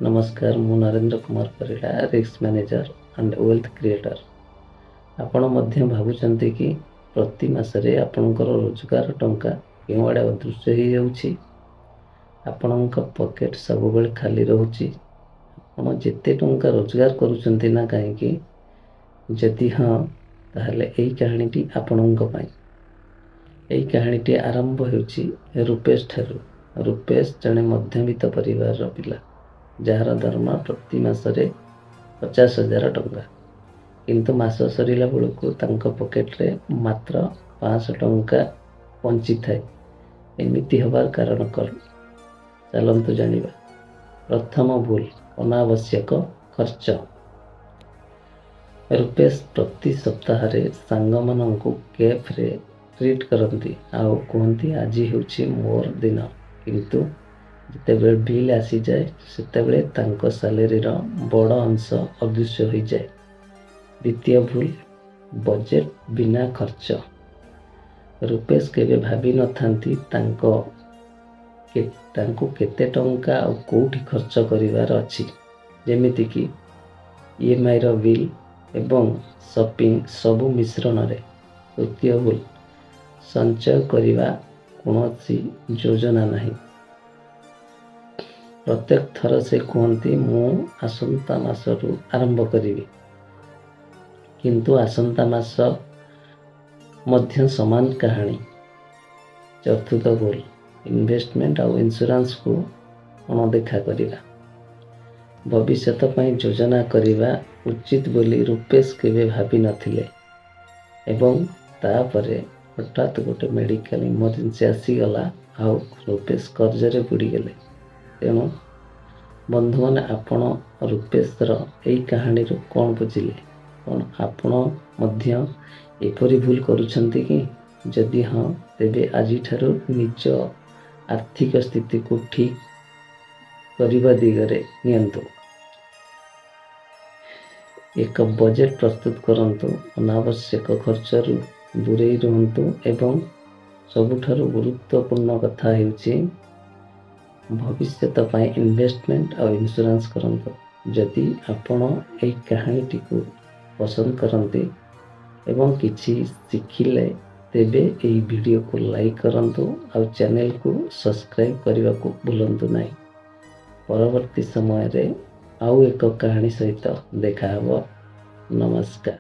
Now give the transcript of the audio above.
नमस्कार मु Narendra Kumar Parida risk manager and wealth creator. आपण मध्य भावुचंती कि प्रति मासरे आपणकर रोजगार टंका केउ आड़े अदृश्य हो जाउछि। आपणक पॉकेट सब बेले खाली रहउछि। आपण जेते टंका रोजगार करूचंती ना काहेकि जदि हाँ ताहले एई कहानीटी आपणक पई। एई कहानीटी आरंभ होउछि रूपेश ठारू। रूपेश जने मध्यवित्त परिवार पिला जार दरमा प्रति मासरे 50,000 टंका, किंतु मास सरीला बेलू पॉकेट रे मात्र 500 टंका बंची थाए। एमिति हबार कारण कौन चलतु जानिबा। प्रथम भूल, अनावश्यक खर्च। रूपेश प्रति सप्ताह सांग मानू कैफ रे ट्रीट करती आउ कहती आज हूँ मोर दिन, किंतु जितेबले बिल आसी जाए सेतेबले तांको सैलरी रो बड़ अंश अदृश्य हो जाए। द्वितीय भूल, बजेट बिना खर्च। रूपेश केबे भाभी नथांती तांको केते टंका और कोठी खर्च करिवार अछि, जेमिति कि ईएमआई रो बिल एवं शॉपिंग सबु मिश्रण रे। तृतीय भूल, संचय करिवा कोनोसी योजना नहीं। प्रत्येक थर से कहती मु आसंता मासरू आरंभ करी, किंतु आसंता मास मध्य समान कहानी। चतुर्थ भूल, इन्वेस्टमेंट और इंश्योरेंस को अणदेखा करिवा। भविष्यत पई योजना करिवा उचित बोली रूपेश केबे भाभी नथिले एवं तापरे हठात गोटे मेडिकल इमरजेंसी आसीगला आउ रूपेश कर्जरे बुड़ी गले। तेणु बंधु मैंने आपण रूपेशर यही कहानी कौन बुझिले? कौन आपण मध्य एपरी भूल करुछंती कि? जदि हाँ तेबे आज ठारू निज आर्थिक स्थिति को ठीक करने दिगरे नियंतु। एक बजेट प्रस्तुत करंतु, अनावश्यक खर्चरू दूरे रुहंतु एवं सबुठारु गुरुत्वपूर्ण कथा हेउछि भविष्यत पाई इन्वेस्टमेंट और इंश्योरेंस करंतु। जदि आपण एई कहानीटी को पसंद करंती एवं किछि शिखिले तेबे एई वीडियो को लाइक करंतु और चैनल को सब्सक्राइब करने को भूलंतु नहीं। परवर्ती समय रे आउ एक कहानी सहित देखा हबो। नमस्कार।